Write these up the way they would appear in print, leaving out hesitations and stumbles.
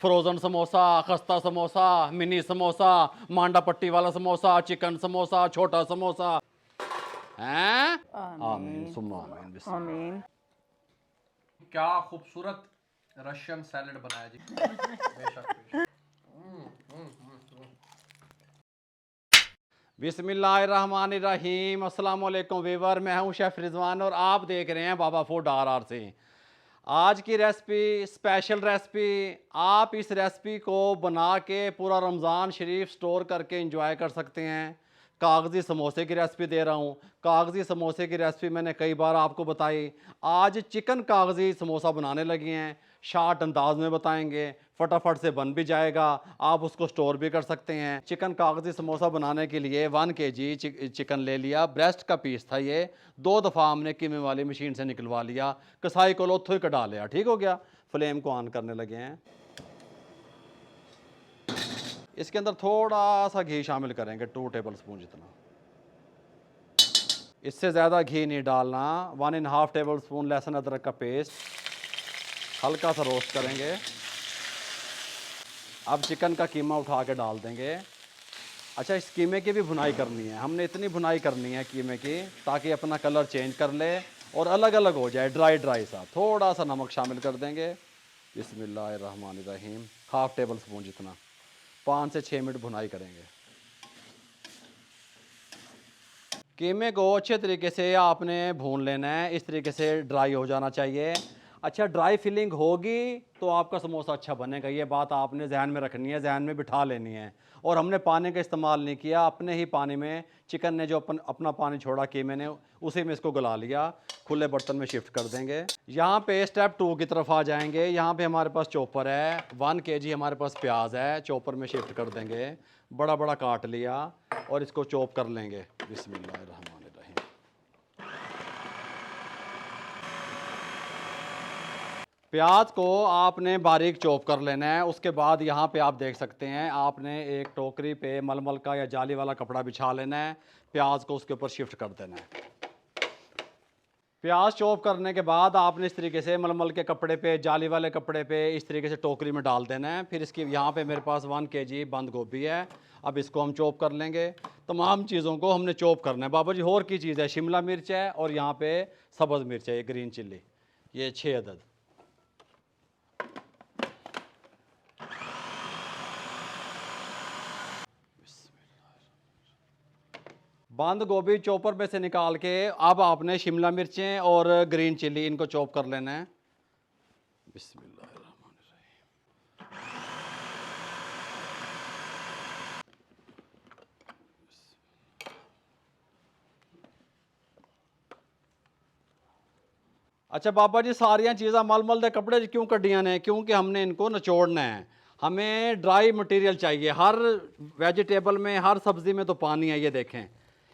Frozen samosa, खस्ता samosa, mini samosa, मांडा पट्टी वाला समोसा, चिकन समोसा, छोटा समोसा। हैं? आमीन आमीन सुम्मा आमीन बिस्मिल्लाह। आमीन। क्या खूबसूरत रशियन सैलेड बनाया जी। बेशक बेशक। बिस्मिल्लाहिर्रहमानिर्रहीम। अस्सलाम वालेकुम वीवर, मैं हूं शेफ़ रिजवान और आप देख रहे हैं बाबा फूड RR से। आज की रेसिपी स्पेशल रेसिपी, आप इस रेसिपी को बना के पूरा रमज़ान शरीफ स्टोर करके इंजॉय कर सकते हैं। कागज़ी समोसे की रेसिपी दे रहा हूँ। कागज़ी समोसे की रेसिपी मैंने कई बार आपको बताई। आज चिकन कागज़ी समोसा बनाने लगे हैं, शार्ट अंदाज में बताएंगे, फटाफट से बन भी जाएगा, आप उसको स्टोर भी कर सकते हैं। चिकन कागज़ी समोसा बनाने के लिए 1 kg चिकन ले लिया। ब्रेस्ट का पीस था ये, 2 दफ़ा हमने कीमे वाली मशीन से निकलवा लिया, कसाई को लोथो ही कटा लिया। ठीक हो गया। फ्लेम को ऑन करने लगे हैं। इसके अंदर थोड़ा सा घी शामिल करेंगे, 2 टेबल स्पून जितना। इससे ज़्यादा घी नहीं डालना। 1.5 टेबल स्पून लहसुन अदरक का पेस्ट, हल्का सा रोस्ट करेंगे। अब चिकन का कीमा उठा के डाल देंगे। अच्छा, इस कीमे की भी भुनाई करनी है, हमने इतनी भुनाई करनी है कीमे की ताकि अपना कलर चेंज कर ले और अलग अलग हो जाए, ड्राई ड्राई सा। थोड़ा सा नमक शामिल कर देंगे। बिस्मिल्लाहिर्रहमानिर्रहीम। 1/2 टेबल स्पून जितना। 5 से 6 मिनट भुनाई करेंगे। कीमे को अच्छे तरीके से आपने भून लेना है, इस तरीके से ड्राई हो जाना चाहिए। अच्छा, ड्राई फिलिंग होगी तो आपका समोसा अच्छा बनेगा, ये बात आपने जहन में रखनी है, जहन में बिठा लेनी है। और हमने पानी का इस्तेमाल नहीं किया, अपने ही पानी में चिकन ने जो अपना पानी छोड़ा कीमे ने, उसी में इसको गला लिया। खुले बर्तन में शिफ्ट कर देंगे। यहाँ पे स्टेप 2 की तरफ आ जाएंगे। यहाँ पे हमारे पास चॉपर है, 1 kg हमारे पास प्याज है, चॉपर में शिफ्ट कर देंगे। बड़ा बड़ा काट लिया और इसको चॉप कर लेंगे। बिस्मिल्लाहिर्रहमानिर्रहीम। प्याज को आपने बारीक चॉप कर लेना है। उसके बाद यहाँ पे आप देख सकते हैं, आपने एक टोकरी पे मलमल का या जाली वाला कपड़ा बिछा लेना है। प्याज को उसके ऊपर शिफ्ट कर देना है। प्याज चॉप करने के बाद आपने इस तरीके से मलमल के कपड़े पे, जाली वाले कपड़े पे इस तरीके से टोकरी में डाल देना है। फिर इसकी यहाँ पे मेरे पास 1 kg बंद गोभी है। अब इसको हम चॉप कर लेंगे। तमाम चीज़ों को हमने चॉप करना है। बाबा जी और की चीज़ है, शिमला मिर्च है और यहाँ पे सब्ज़ मिर्च है, ये ग्रीन चिल्ली, ये 6 अदद। बंद गोभी चॉपर में से निकाल के अब आपने शिमला मिर्चें और ग्रीन चिल्ली इनको चॉप कर लेना है। बिस्मिल्लाहिर्रहमानिर्रहीम। अच्छा बाबा जी, सारिया चीज़ा मलमल के कपड़े च क्यों कड्डियां ने? क्योंकि हमने इनको निचोड़ना है। हमें ड्राई मटेरियल चाहिए। हर वेजिटेबल में, हर सब्ज़ी में तो पानी है, ये देखें।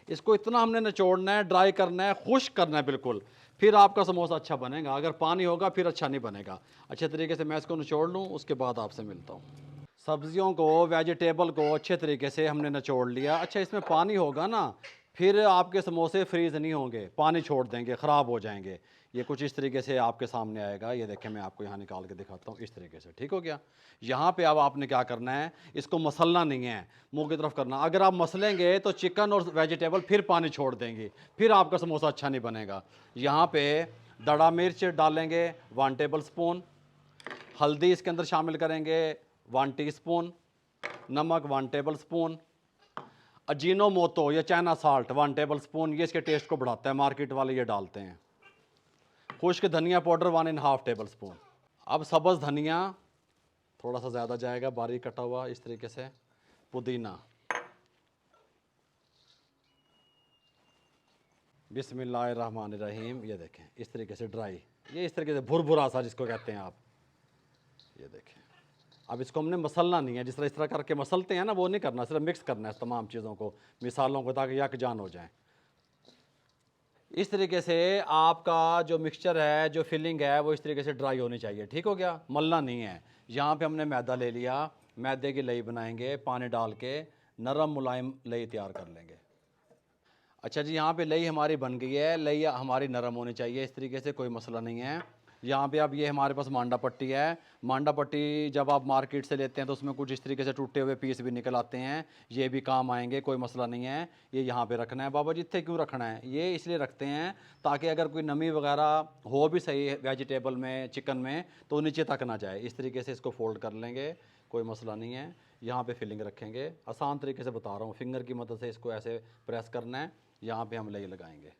इसको इतना हमने निचोड़ना है, ड्राई करना है, खुश्क करना है बिल्कुल। फिर आपका समोसा अच्छा बनेगा। अगर पानी होगा फिर अच्छा नहीं बनेगा। अच्छे तरीके से मैं इसको निचोड़ लूँ, उसके बाद आपसे मिलता हूँ। सब्जियों को, वेजिटेबल को अच्छे तरीके से हमने निचोड़ लिया। अच्छा, इसमें पानी होगा ना, फिर आपके समोसे फ्रीज़ नहीं होंगे, पानी छोड़ देंगे, ख़राब हो जाएंगे। ये कुछ इस तरीके से आपके सामने आएगा। ये देखें, मैं आपको यहाँ निकाल के दिखाता हूँ, इस तरीके से। ठीक हो गया। यहाँ पे अब आपने क्या करना है, इसको मसलना नहीं है, मुंह की तरफ करना। अगर आप मसलेंगे तो चिकन और वेजिटेबल फिर पानी छोड़ देंगी, फिर आपका समोसा अच्छा नहीं बनेगा। यहाँ पे दड़ा मिर्च डालेंगे 1 टेबल स्पून, हल्दी इसके अंदर शामिल करेंगे 1 टीस्पून, नमक 1 टेबल स्पून, अजीनोमोटो या चाइना साल्ट 1 टेबल स्पून, ये इसके टेस्ट को बढ़ाता है, मार्केट वाले ये डालते हैं। खुश्क धनिया पाउडर 1.5 टेबल स्पून। अब सब्ज़ धनिया थोड़ा सा ज़्यादा जाएगा, बारीक कटा हुआ इस तरीके से। पुदीना। बिस्मिल्लाहिर्रहमानिर्रहीम। ये देखें, इस तरीके से ड्राई, ये इस तरीके से भुरभुरा सा जिसको कहते हैं आप। ये देखें। अब इसको हमने मसलना नहीं है, जिस तरह इस तरह करके मसलते हैं ना, वो नहीं करना, सिर्फ मिक्स करना है तमाम चीज़ों को, मिसालों को, ताकि यकजान हो जाए। इस तरीके से आपका जो मिक्सचर है, जो फिलिंग है, वो इस तरीके से ड्राई होनी चाहिए। ठीक हो गया। मलना नहीं है। यहाँ पे हमने मैदा ले लिया, मैदे की लई बनाएंगे, पानी डाल के नरम मुलायम लई तैयार कर लेंगे। अच्छा जी, यहाँ पे लई हमारी बन गई है। लई हमारी नरम होनी चाहिए, इस तरीके से, कोई मसला नहीं है। यहाँ पे अब ये हमारे पास मांडा पट्टी है। मांडा पट्टी जब आप मार्केट से लेते हैं तो उसमें कुछ इस तरीके से टूटे हुए पीस भी निकल आते हैं, ये भी काम आएंगे, कोई मसला नहीं है। ये यहाँ पे रखना है। बाबा जी इतने क्यों रखना है? ये इसलिए रखते हैं ताकि अगर कोई नमी वगैरह हो भी सही वेजिटेबल में, चिकन में, तो नीचे तक ना जाए। इस तरीके से इसको फोल्ड कर लेंगे, कोई मसला नहीं है। यहाँ पे फिलिंग रखेंगे, आसान तरीके से बता रहा हूँ, फिंगर की मदद से इसको ऐसे प्रेस करना है, यहाँ पे हम लेग लगाएंगे।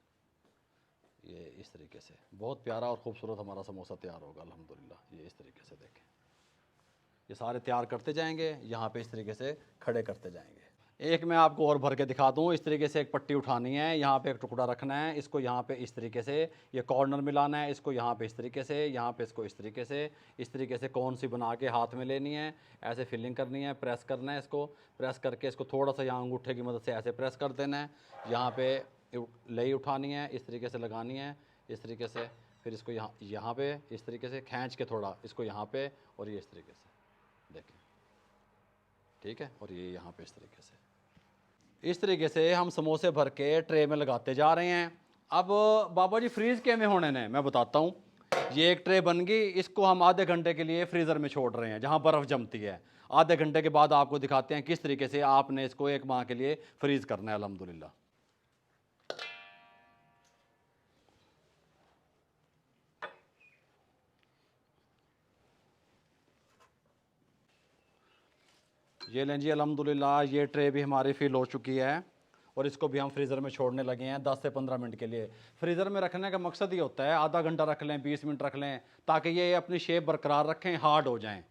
ये इस तरीके से बहुत प्यारा और ख़ूबसूरत हमारा समोसा तैयार होगा अल्हम्दुलिल्लाह। ये इस तरीके से देखें, ये सारे तैयार करते जाएंगे, यहाँ पे इस तरीके से खड़े करते जाएंगे। एक मैं आपको और भर के दिखा दूँ। इस तरीके से एक पट्टी उठानी है, यहाँ पे एक टुकड़ा रखना है, इसको यहाँ पे इस तरीके से ये कॉर्नर मिलाना है, इसको यहाँ पे इस तरीके से, यहाँ पे इसको इस तरीके से कौन सी बना के हाथ में लेनी है, ऐसे फिलिंग करनी है, प्रेस करना है। इसको प्रेस करके इसको थोड़ा सा यहाँ अंगूठे की मदद से ऐसे प्रेस कर देना है। यहाँ पे लई उठानी है, इस तरीके से लगानी है, इस तरीके से, फिर इसको यहाँ पे इस तरीके से खींच के थोड़ा इसको यहाँ पे, और ये इस तरीके से देखें, ठीक है। और ये यहाँ पे इस तरीके से हम समोसे भर के ट्रे में लगाते जा रहे हैं। अब बाबा जी फ्रीज़ के में होने ने मैं बताता हूँ। ये एक ट्रे बन गई, इसको हम आधे घंटे के लिए फ्रीज़र में छोड़ रहे हैं जहाँ बर्फ़ जमती है। आधे घंटे के बाद आपको दिखाते हैं किस तरीके से आपने इसको 1 माह के लिए फ्रीज़ करना है अल्हम्दुलिल्लाह। ये लें जी अल्हम्दुलिल्लाह, ये ट्रे भी हमारी फिल हो चुकी है और इसको भी हम फ्रीज़र में छोड़ने लगे हैं 10 से 15 मिनट के लिए। फ्रीज़र में रखने का मकसद ये होता है आधा घंटा रख लें, 20 मिनट रख लें, ताकि ये अपनी शेप बरकरार रखें, हार्ड हो जाएं।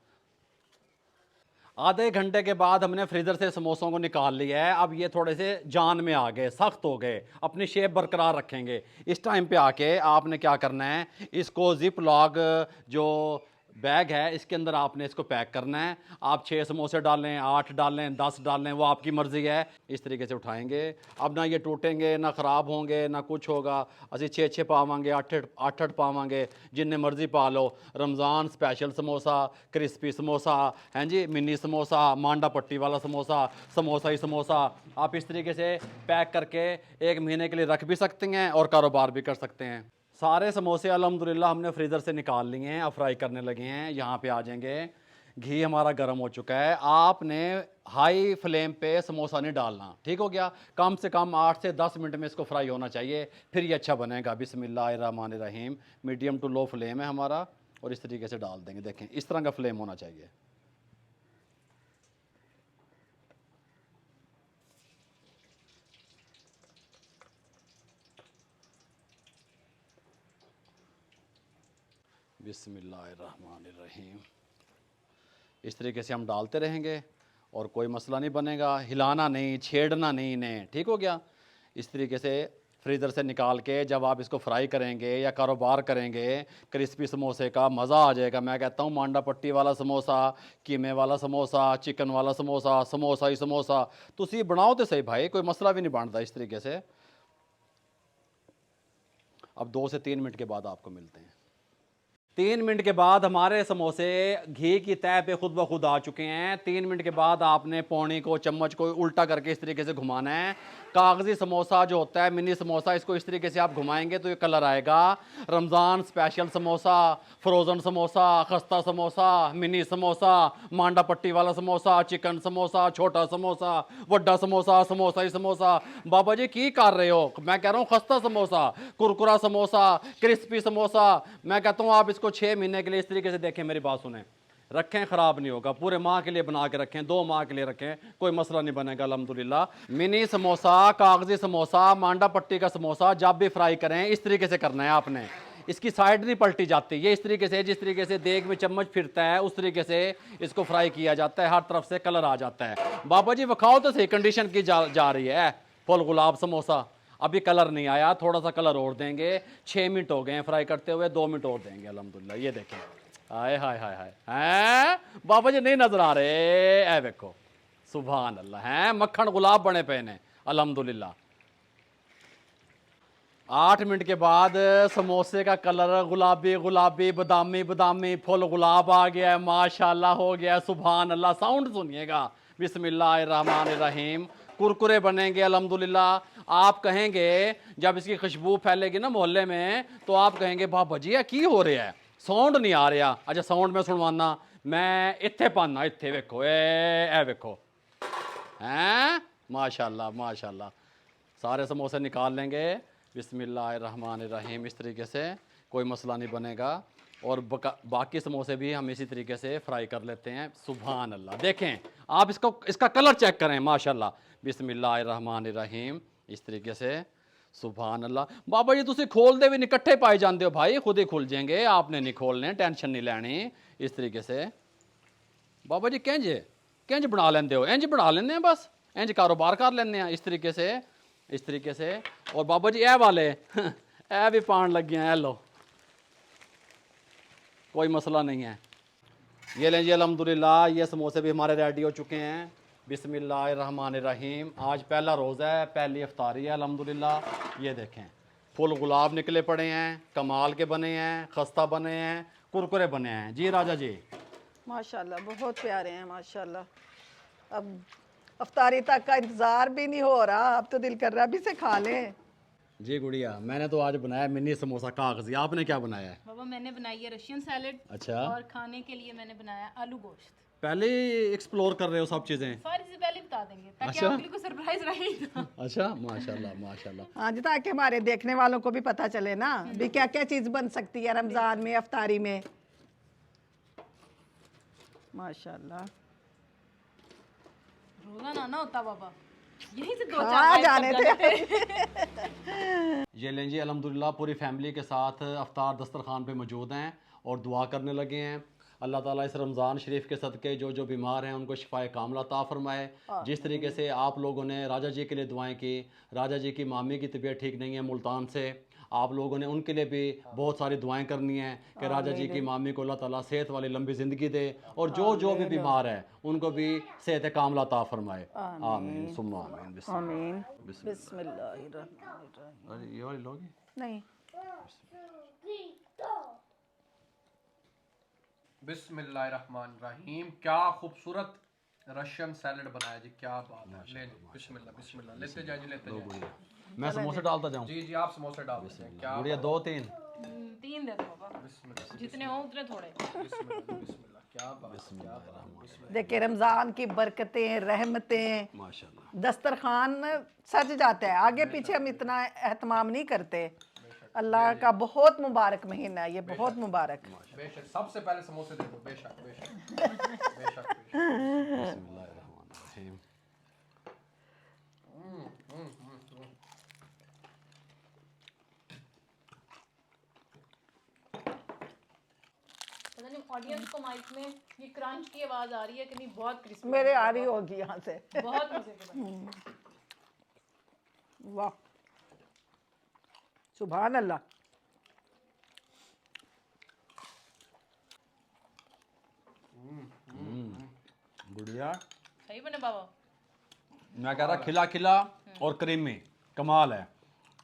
आधे घंटे के बाद हमने फ्रीज़र से समोसों को निकाल लिया है। अब ये थोड़े से जान में आ गए, सख्त हो गए, अपनी शेप बरकरार रखेंगे। इस टाइम पे आके आपने क्या करना है, इसको जिप लॉग जो बैग है इसके अंदर आपने इसको पैक करना है। आप 6 समोसे डालें, 8 डालें, 10 डालें, वो आपकी मर्ज़ी है। इस तरीके से उठाएंगे। अब ना ये टूटेंगे, ना ख़राब होंगे, ना कुछ होगा। असी 6-6 पावांगे, 8-8 पावांगे, जिन्ने मर्ज़ी पा लो। रमज़ान स्पेशल समोसा, क्रिस्पी समोसा, हैं जी, मिनी समोसा, मांडा पट्टी वाला समोसा, समोसा ही समोसा। आप इस तरीके से पैक करके 1 महीने के लिए रख भी सकते हैं और कारोबार भी कर सकते हैं। सारे समोसे अल्हम्दुलिल्लाह हमने फ्रीज़र से निकाल लिए हैं, अब फ्राई करने लगे हैं। यहाँ पे आ जाएंगे। घी हमारा गर्म हो चुका है। आपने हाई फ्लेम पे समोसा नहीं डालना, ठीक हो गया। कम से कम 8 से 10 मिनट में इसको फ्राई होना चाहिए, फिर ये अच्छा बनेगा। बिस्मिल्लाहिर्रहमानिर्रहीम। मीडियम टू लो फ्लेम है हमारा, और इस तरीके से डाल देंगे। देखें, इस तरह का फ्लेम होना चाहिए। बिस्मिल्लाहिर्रहमानिर्रहीम। इस तरीके से हम डालते रहेंगे और कोई मसला नहीं बनेगा। हिलाना नहीं, छेड़ना नहीं इन्हें, ठीक हो गया। इस तरीके से फ्रीज़र से निकाल के जब आप इसको फ्राई करेंगे या कारोबार करेंगे, क्रिस्पी समोसे का मज़ा आ जाएगा। मैं कहता हूँ मांडा पट्टी वाला समोसा, कीमे वाला समोसा, चिकन वाला समोसा, समोसा ही समोसा। तुसी बनाओ तो सही भाई, कोई मसला भी नहीं बनता। इस तरीके से अब 2 से 3 मिनट के बाद आपको मिलते हैं। 3 मिनट के बाद हमारे समोसे घी की तह पे खुद ब खुद आ चुके हैं। 3 मिनट के बाद आपने पौनी को, चम्मच को उल्टा करके इस तरीके से घुमाना है। कागज़ी समोसा जो होता है, मिनी समोसा, इसको इस तरीके से आप घुमाएंगे तो ये कलर आएगा। रमज़ान स्पेशल समोसा, फ्रोज़न समोसा, खस्ता समोसा, मिनी समोसा, मांडा पट्टी वाला समोसा, चिकन समोसा, छोटा समोसा, वड्डा समोसा, समोसा ही समोसा। बाबा जी की कर रहे हो? मैं कह रहा हूँ खस्ता समोसा, कुरकुरा समोसा, क्रिस्पी समोसा। मैं कहता हूँ आप इसको 6 महीने के लिए इस तरीके से देखें, मेरी बात सुने, रखें, ख़राब नहीं होगा। पूरे माह के लिए बना के रखें, 2 माह के लिए रखें, कोई मसला नहीं बनेगा अल्हम्दुलिल्लाह। मिनी समोसा, कागज़ी समोसा, मांडा पट्टी का समोसा जब भी फ्राई करें इस तरीके से करना है आपने। इसकी साइड नहीं पलटी जाती, ये इस तरीके से, जिस तरीके से देग में चम्मच फिरता है उस तरीके से इसको फ्राई किया जाता है। हर तरफ से कलर आ जाता है। बाबा जी वखाओ तो सही, कंडीशन की जा रही है। फुल गुलाब समोसा, अभी कलर नहीं आया, थोड़ा सा कलर और देंगे। 6 मिनट हो गए हैं फ्राई करते हुए, 2 मिनट और देंगे अल्हम्दुलिल्लाह। ये देखें, हाय हाय हाय हाय, हैं बाबा जी नहीं नजर आ रहे? ऐ देखो, सुभान अल्लाह, हैं मक्खन गुलाब बने पे ने अल्हम्दुलिल्लाह। 8 मिनट के बाद समोसे का कलर गुलाबी गुलाबी, बादामी बादामी, फुल गुलाब आ गया है, माशाल्लाह हो गया, सुभान अल्लाह। साउंड सुनिएगा, बिस्मिल्लाहिर्रहमानिर्रहीम। कुरकुरे बनेंगे अल्हम्दुलिल्लाह। आप कहेंगे जब इसकी खुशबू फैलेगी ना मोहल्ले में, तो आप कहेंगे बाबा जी क्या हो रहा है? साउंड नहीं आ रहा। अच्छा साउंड में सुनवाना, मैं इत्थे पाना, इत्थे वेखो, ए वेखो हैं, माशाल्लाह माशाल्लाह। सारे समोसे निकाल लेंगे बिस्मिल्लाहिर्रहमानिर्रहीम, इस तरीके से कोई मसला नहीं बनेगा। और बाकी समोसे भी हम इसी तरीके से फ्राई कर लेते हैं। सुभान अल्लाह, देखें आप इसका कलर चेक करें माशाल्लाह। बिस्मिल्लाहिर्रहमानिर्रहीम, इस तरीके से सुभान अल्लाह। बाबा जी तुसी खोल दे भी नहीं, इकट्ठे पाए जाते हो भाई, खुद ही खुल जाएंगे, आपने नहीं खोलने, टेंशन नहीं लेनी। इस तरीके से बाबा जी किंज बना लेंदे हो, इंज बना लेंदे हैं, बस इंज कारोबार कर लेंदे हैं इस तरीके से, इस तरीके से। और बाबा जी ए वाले ए भी पान लगे हैं, लो कोई मसला नहीं है। ये लें जी अल्हम्दुलिल्लाह, ये समोसे भी हमारे रेडी हो चुके हैं। बिस्मिल्लाहिर्रहमानिर्रहीम, आज पहला रोज़ा है, पहली इफ्तारी है अल्हम्दुलिल्लाह। ये देखें फुल गुलाब निकले पड़े हैं, कमाल के बने हैं, खस्ता बने हैं, कुरकुरे बने हैं। जी राजा जी माशाल्लाह बहुत प्यारे हैं माशाल्लाह। अब अफ्तारी तक का इंतज़ार भी नहीं हो रहा, अब तो दिल कर रहा है अभी से खा लें। जी गुड़िया, मैंने तो आज बनाया मिनी समोसा कागजी, आपने क्या बनाया है? बाबा मैंने बनाई है रशियन सैलेड। अच्छा, और खाने के लिए मैंने बनाया आलू गोश्त। पहले एक्सप्लोर कर रहे हो सब चीज़ें। सारी से पहले बता देंगे ताकि अच्छा। आपके लिए कोई सरप्राइज रहेगा। अच्छा माशाल्लाह माशाल्लाह। हाँ जी, ताकि हमारे देखने वालों को भी पता चले ना भी क्या क्या चीज़ बन सकती है रमज़ान में, अफ्तारी में। माशाल्लाह रोजाना ना होता बाबा, यहीं से दो खा चार जाने थे। ये लें जी अल्हम्दुलिल्लाह, पूरी फैमिली के साथ अफ्तार दस्तरखान पे मौजूद हैं और दुआ करने लगे हैं। अल्लाह ताला इस रमज़ान शरीफ के सदक़े जो बीमार हैं उनको शिफाए कामिला अता फरमाए। जिस तरीके से आप लोगों ने राजा जी के लिए दुआएं की, राजा जी की मामी की तबीयत ठीक नहीं है मुल्तान से, आप लोगों ने उनके लिए भी बहुत सारी दुआएं करनी है कि राजा जी की मामी को अल्लाह ताला सेहत वाली लंबी ज़िंदगी दे, और जो भी बीमार है उनको भी सेहत कामिला अता फरमाए। आमीन सुम्मा आमीन। आमीन। बिस्मिल्लाहिर्रहमानिर्रहीम। अरे ये वाली लोगी नहीं, बिस्मिल्लाहिर्रहमानिर्रहीम। क्या खूबसूरत रशियन सैलेड बनाया जी, क्या बात है। ले बिस्मिल्लाह बिस्मिल्लाह, लेते जाए जी, लेते जाए। मैं समोसे डालता जाऊँ? जी जी, आप समोसे डाल दीजिए। क्या गुड़िया 2-3 तीन दे दो बाबा, बिस्मिल्लाह जितने हो उतने थोड़े। बिस्मिल्लाह बिस्मिल्लाह, क्या बात है, क्या बात है। बिस्मिल्लाह। देखिए रमज़ान की बरकतें, रहमतें, माशाल्लाह। दस्तरखान सज जाता है। आगे पीछे हम इतना एहतमाम नहीं करते। अल्लाह का बहुत मुबारक महीना है ये, बहुत मुबारक। बेशक, सबसे पहले समोसे दे दो। बेशक बेशक बेशक बेशक। बिस्मिल्लाहिर्रहमानिर्रहीम। पता नहीं ऑडियंस को माइक में ये क्रंच की आवाज आ रही है कि नहीं, बहुत क्रिस्पी। मेरे आ रही होगी यहाँ से। बहुत मजे के बने। वाह सुभान अल्लाह। गुड़िया सही बने बाबा। मैं कह रहा खिला खिला और क्रीमी, कमाल है।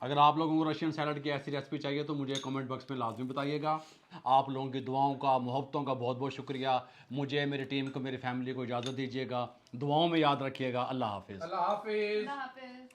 अगर आप लोगों को रशियन सैलड की ऐसी रेसिपी चाहिए तो मुझे कमेंट बॉक्स में लाजमी बताइएगा। आप लोगों की दुआओं का, मोहब्बतों का बहुत बहुत शुक्रिया। मुझे, मेरी टीम को, मेरी फैमिली को इजाज़त दीजिएगा। दुआओं में याद रखिएगा। अल्लाह हाफिज़। अल्लाह हाफिज। अल्लाह हाफिज।